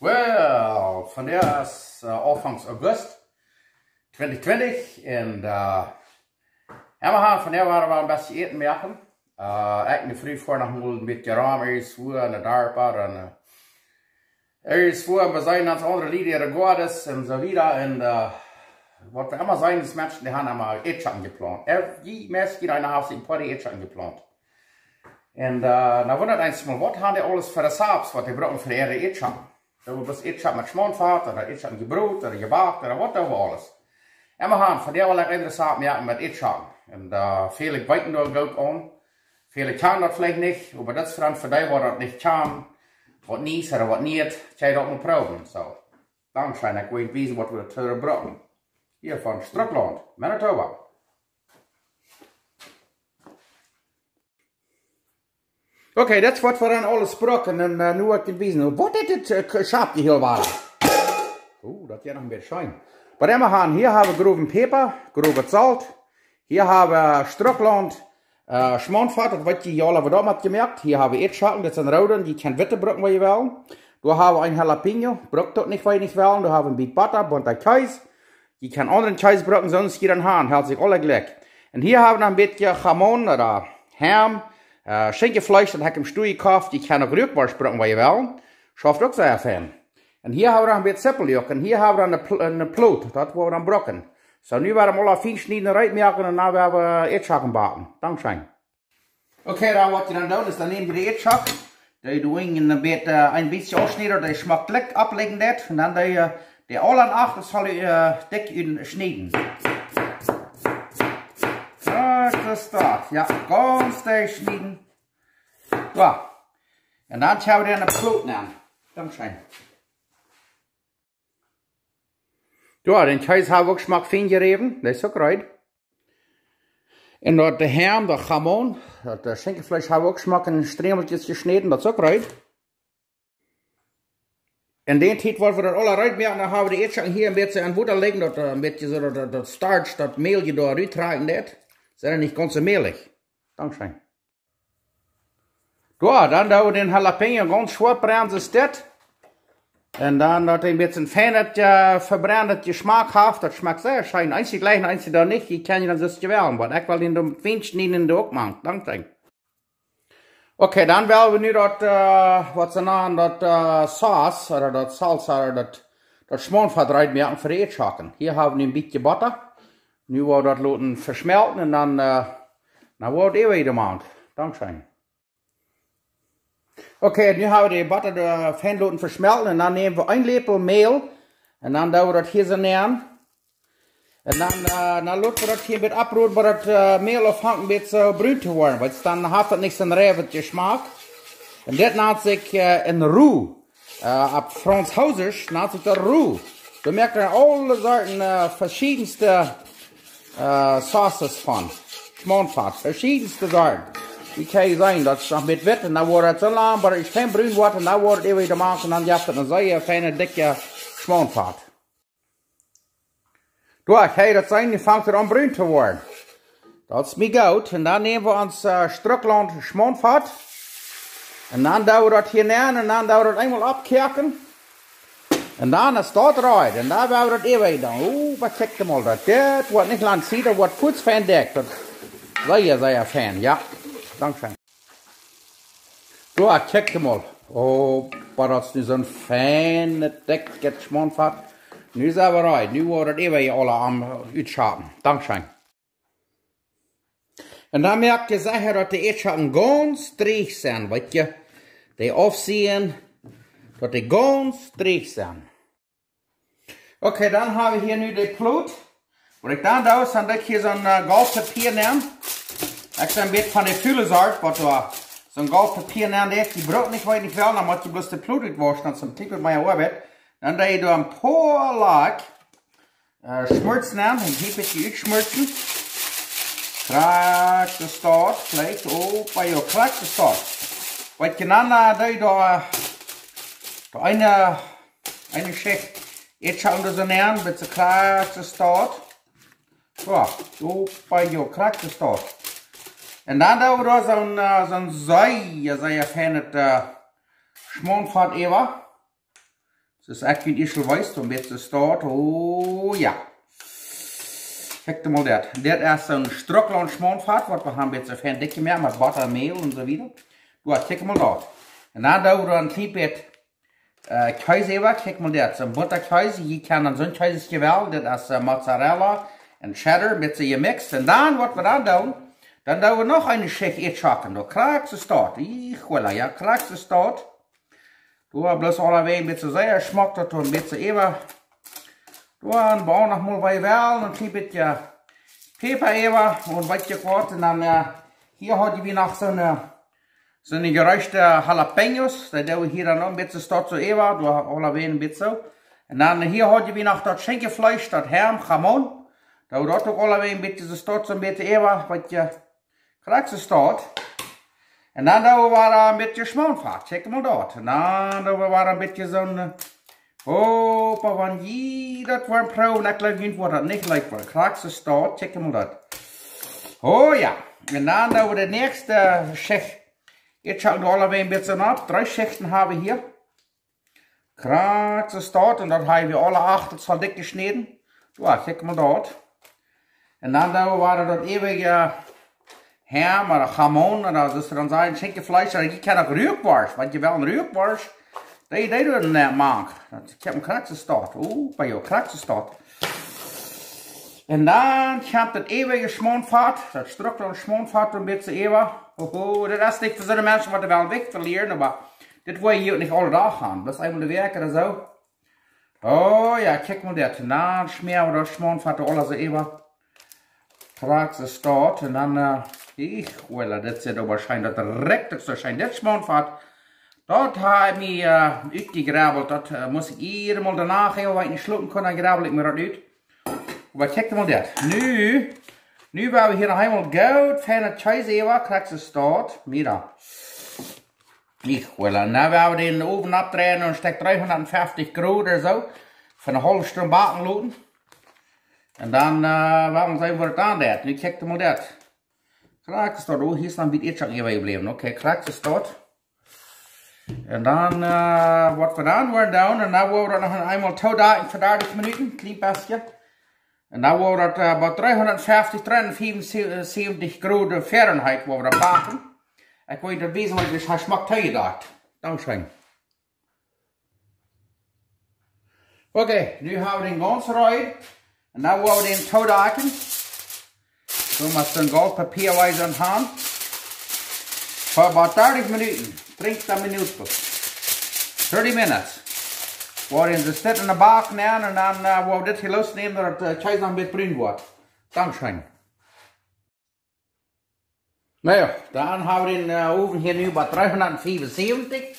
Well, vandaag is aanvangs augustus 2020 en vandaag waren we een beetje eten maken. Ik de vrij voor nog een beetje raam is voor en de darpa en is voor we zijn als andere lieden geworden en zo wieder en wat we immer zijn is mensen die hebben allemaal eten geplant. Die mensen die daar hebben een paar eten geplant. En nou wundert eens mal, wat haben die alles für das Sabs, was die brauchen für ihre eten? Da was eten mit Schmonfahrt oder eten gebrot oder gebakt oder was da alles. En we gaan van die allerlei interessant merken met eten. En viele weten daar ook aan. Viele kan dat vielleicht nicht, aber das ist dann für die, was das nicht kann, was nicht oder was nicht, kann das mal proben. So, dann scheint ich weiß wissen, was wir da brauchen. Hier von Strickland, Manitoba. Oké, dat is wat we dan alles spraken en nu heb ik het wezen. Wat is het schaapje hier waren? Oeh, dat is nog een beetje schijn. Maar dan gaan hier hebben we groven peper, groven zout. Hier hebben we Strickland, Schmonfahrt, dat wat je al wat hebt gemerkt. Hier hebben we Eetschatten, dat zijn roden, die kan witte brokken wat je wil. Daar hebben we een jalapeno, brok dat niet wat je niet wil. Daar hebben we een beetje butter, bunter kaas. Je kan andere kaas brokken, sonst hier dan gaan, hält sich alle gleich. En hier hebben we een beetje gamon, oder ham. Schinkenfleisch, dat heb ik im Stuhl gekauft. Die kann auch Rückwurst brocken, wat je wil. Schafft ook sehr fan. En hier hebben we dan een beetje Zippeljuk. En hier hebben we dan een ploot. Dat worden we dan brokken. So, nu werden we alle fijn snijden en maken. En dan werden we eetschakken bakken. Dankzij. Oké, dan wat je dan doet, is dan neem je de eetschak. Die doe je een beetje afsnijden. Die schmakt lekker afleggen dat. En dan die alle aan achter zal je dik snijden. Dat is dat. Ja, ganz dicht snijden. Ja. En dan gaan we er een ploot aan. Dankzij. Ja, den Käse habe ich auch schmack fein gerieben, das ist auch gut. Und dort der Ham, der Gamon, das Schinkenfleisch habe ich auch schmack in Strämeltjes geschnitten, das ist auch gut. In den Zeit, wo wir das alle reinmerken, dann haben wir die Eetschacken hier ein bisschen an Butter legen, das ein bisschen so, das Starch, das Mehl hier da reintragen, das ist ja nicht ganz so mehlig. Dankeschön. Ja, dann da wir den Jalapeno ganz schwarz brennen, ist das. En dan dat een beetje fijn verbrandend Geschmack heeft, dat schmeckt sehr schön. Einzig gleich, einzig da nicht, die kann je dan dus gewählen, want ik wil in de Finch niet in de ook maken. Dank. Oké, dan willen we nu dat, wat ze namen, dat saus, oder dat salsa, oder dat Schmonfahrt reinmerken voor de eetschakken. Hier hebben we een beetje butter. Nu worden we dat laten versmelten en dan wordt het weer gemaakt. Dankzij. Oké, nu hebben we de butter fein laten versmelten en dan nemen we een lepel meel en dan doen we dat hier zo neer. En dan laten we dat hier een beetje afroeren, maar dat meel afhangt een beetje bruin te worden, want dan heeft het niet zo'n revetje smaak. En dit nennt zich een roux. Op Frans Hausers nennt zich dat roux. We merken er alle soorten verschiedenste sauces van. Schmonfahrt, verschiedenste soorten. Die kan je zijn, dat is nog met wit en dan wordt het zo lang, maar het is geen bruin wordt en dan wordt het weer gemaakt en dan heeft het een zeer fijne dikke Schmonfahrt. Door, kijk, dat zijn, die vangt er aan bruin te worden. Dat is me goed. En dan nemen we ons Strickland Schmonfahrt. En dan doen we dat hier neer en dan doen we dat eenmaal opkerken. En dan is dat eruit. En dan doen we dat even dan. Oeh, wat kijk je mal dat. Dit wordt niet lang zien, dat wordt goed fijn dik. Dat is zeer fijn, ja. Dankzij. Zo, kijk mal. Oh, maar dat is nu zo'n fijne, dikke Schmonfahrt. Nu zijn we eruit. Nu wordt het even alle aan uitschapen. Dankzij. En dan merk je zeker dat de eetschappen ganz dreig zijn, weet je. Die afzien, dat die ganz dreig zijn. Oké, dan hebben we hier nu de ploot. Wat ik dan doe, is dat ik hier zo'n goudpapier neem. Ik zou een beetje van de vuile soort, wat zo'n goudpapier neem, die brood niet wat je niet wil, dan moet je bloos de ploot uitwaschen, dat is een type met je arbeid. Dan doe je door een paar laag schmurzen nemen, een heel beetje uitschmurzen. Krijg de start, gelijk, oh, bij je krijg de start. Wat je dan doe je door eine Schicht eetschappen zo nemen, een beetje krijg de start. Zo, oh, bij je krijg de start. En dan doen we daar zo'n zeer fijne Schmonfahrt even. Het is echt een beetje wijs, een beetje start. Oh ja. Kijk mal dat. Dit is een strukkel schmoonvat, wat we gaan een beetje fijn dikje meer met butter, meel en zo wieder. Kijk mal dat. En dan doen we een klein beetje Käse over. Kijk mal dat. Zo'n butterkäse. Je kan een zo'n käse wel. Dit is mozzarella en cheddar, een beetje gemixt. En dan wat we dan doen. Dan doen we nog een schicht eetschakken. Dan krijg je start. Ich will ja, krijg je start. Du bloß allebei ein bisschen sehr schmeckt das ein bisschen eben. Dann bauen noch mal bei wel, ein klein bisschen Pfeffer eben und was gekocht. Und dann hier hat ich noch so eine geräuschte Jalapenos. Da tue ich hier dann noch ein bisschen start so eben, du allebei ein bisschen. Und dann hier hat ich noch das Schinkenfleisch, das Herm, Jamon. Da hat auch allebei ein bisschen so start so ein bisschen eben, was kriegst du start. En dan doen we een beetje schmoonvat. Kijk maar dat. En dan doen we een beetje zo'n... Opa, want je dat wordt proeven. Ik geloof niet wat dat niet leuk wordt. Krijg ze staat. Kijk maar dat. Oh ja. En dan doen we de nächste schicht. Ik schalte allebei een beetje op. 3 schichten hebben we hier. Krijg ze staat. En dat hebben we alle 8 zo dik gesneden. Ja, kijk maar dat. En dan doen we dat eeuwige... Ham oder Jamon oder das ist dann sein Schinkenfleisch oder ich kann auch Rührbarsch, weil je wel een Rührbarsch, die doen niet mag. Ik heb een kraksenstad. Bij jou kraksenstad. En dan komt het eeuwige schmoonvat, dat structurele schmoonvat een beetje eeuwig. Dat is niet voor zo'n mensen wat er wel weg verleren, maar dit wil je niet alle dag gaan. Dat is eenmaal de werken en zo. Oh ja, kijk maar dit. En dan smeren we dat schmoonvat alles eeuwig. Kraksenstad en dan... Ich will, das ist aber wahrscheinlich das rektigste scheint. Das Schmoonvat, das habe ich uitgegrabbelt. Das muss ich hier mal danach, weil ich nicht schlucken kann, dann grabbel ich mir das uit. Aber kijk mal das. Nu werden wir hier noch einmal gut feine Käse über, kriegst du Start. Mira. Ich will, dann werden wir den Ofen abdrehen und steck 350 Grad oder so. Für eine halbe Stunde backen lassen. Und dann werden wir sehen, was das angeht. Nu kijk mal das. Krijg je dat, hier is dan een beetje eetschak in gebleven. Oké, krijg je dat. En dan, wat we dan worden doen, en dan worden we nog eenmaal 30 minuten, klein beetje. En dan wordt het bij 350, 375 graden Fahrenheit worden we bakken. Ik weet dat wezenlijk, dus hij smaakt tegen dat. Dankzij. Oké, nu hebben we den ganzen rij. En dan worden we den toedaken. So machst du ein Goldpapier weise in Hand. Für about 30 Minuten. 30 Minuten. 30 minutes. Waarin ze dit in de bak nemen en dan worden we dit hier losnemen dat het Käse nog een beetje bruin wordt. Dankeschön. Nou ja, dan hebben we den oven hier nu bij 375.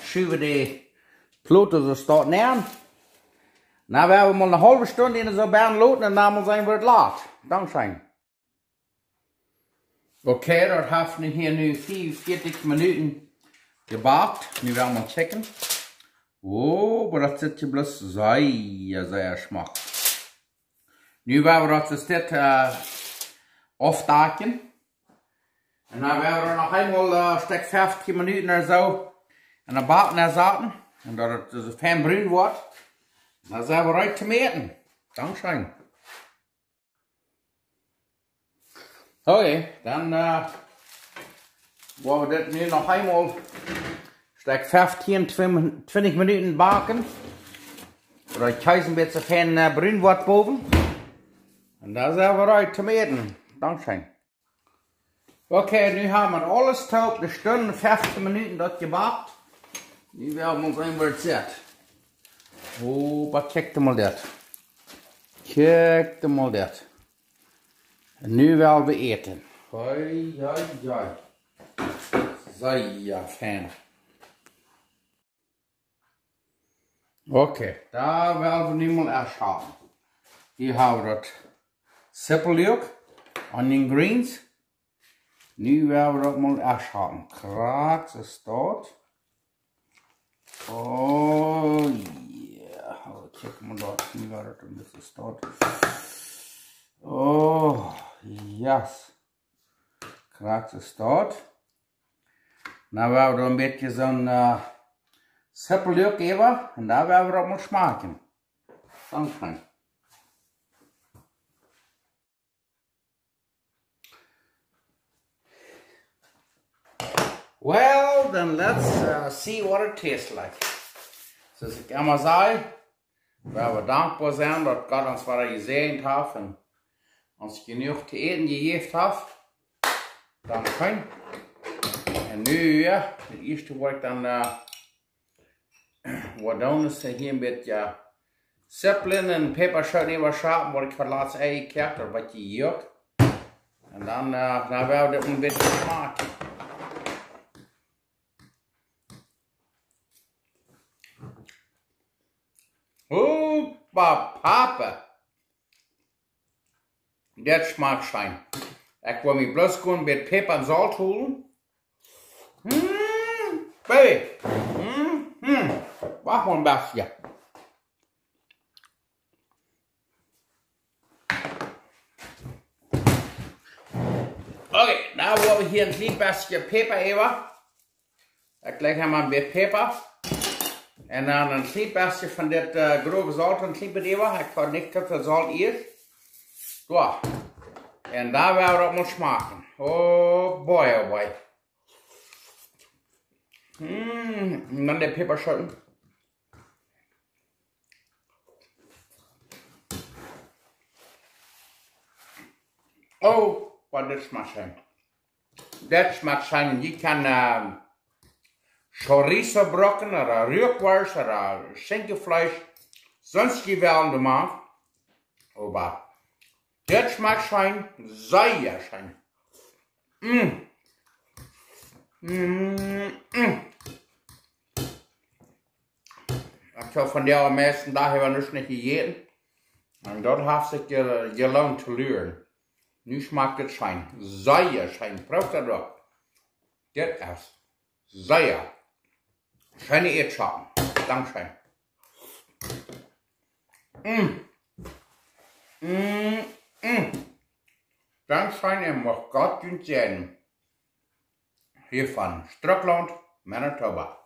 Schuiven de ploten zo staat neer. Dan werden we mal een halve stunde in zo'n baan loten en dan zijn we het laat. Dankeschön. Oké, dat heeft nu hier nu 44 minuten gebakt. Nu werden we checken. Oh, maar dat zit je bloß zeer smaak. Nu werden we dat dit aftaken. En dan werden we nog eenmaal stek 50 minuten of zo en dan bakken en zaten. En dat het dus fijn bruin wordt. Dan zijn we rijp te meten. Dankzij. Oké, dan worden we dit nu nog eenmaal stek 15, 20 minuten bakken. Zodat het Käse een beetje fijn bruin wordt boven. En dan zijn we rijp te meten. Dankzij. Oké, nu hebben we alles op de stunde, 15 minuten dat gebakt. Nu werden we ons eenmaal zet. Oh, maar kijk maar dat. Kijk maar dat. En nu willen we eten. Hoi, hoi, hoi. Zeer fijn. Oké, daar willen we nu maar eerst halen. Hier hebben we dat sippeljuk, onion greens. Nu willen we dat maar eerst halen. Kraak, ze staat. Oh ja, kijk maar dat. Nu gaat het een beetje staat. Oh, yes. Kraak, ze staat. Nou willen we er een beetje zo'n Suppeljuk even en daar werden we op moeten smaken. Dank. Well, then let's see what it tastes like. Zoals ik immer zei, waar we dankbaar zijn dat God ons wat gezegend heeft en ons genoeg te eten gegeven heeft. Dank. En nu, ja, het eerste wat ik dan wat doen is hier een beetje sippelen en peperzout even schapen, wat ik voor laatst eingekert of wat je juk. En dan werden we dit een beetje smaken. Papa. Dat smaakt fijn. Ik wil me bloos gewoon met peper en zout holen. Baby. Wacht maar een beetje. Oké, nou hebben we hier een klein beetje peper even. Ik leg hem een beetje peper. En dan een klein beetje van dit grove zout, een klein beetje even. Ik ga niet te veel zout eerst. Zo. En daar werden we op moeten smaken. Oh boy, oh boy. En dan de peperzout. Oh, wat dit smaakt zijn. Dat smaakt zijn. Je kan chorizo brokken, of rührkwars, of schinkenfleisch. Sonst je wel in de maand. Maar dat smaakt zijn. Zeer zijn. Ik zou van de meeste dagen hebben we niet gegeten. En dat heeft zich geloond te leren. Nu smaakt het zijn. Zeer zijn. Proef dat op. Dit is zeer. Geen eetschappen. Dankzij. Dankzij en mag God doen zijn. Hier van Strukland, Manitoba.